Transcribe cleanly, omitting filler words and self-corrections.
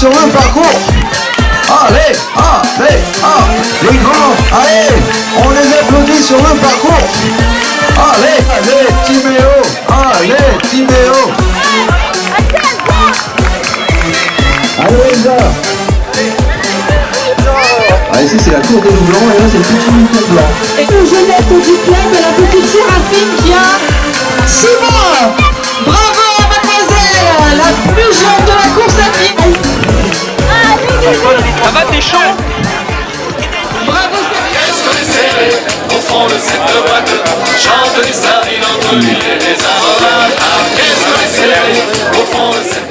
sur le parcours. Allez, allez, les grands, allez, on les applaudit sur le parcours. Allez, allez, Timéo, allez, Timéo. Allez, Elsa. Ah, ici c'est la cour des loups blancs et là c'est le petit mouton blanc. Et une jeunette du club de la petite Séraphine qui a 6 mois. Bravo à mademoiselle, la plus jeune de la course à pied. Ça va, t'es chaud? Bravo. Qu'est-ce qu'on est serré au fond de cette boîte, chante des sardines entre l'huile et des aromates. Qu'est-ce qu'on est serré au fond de cette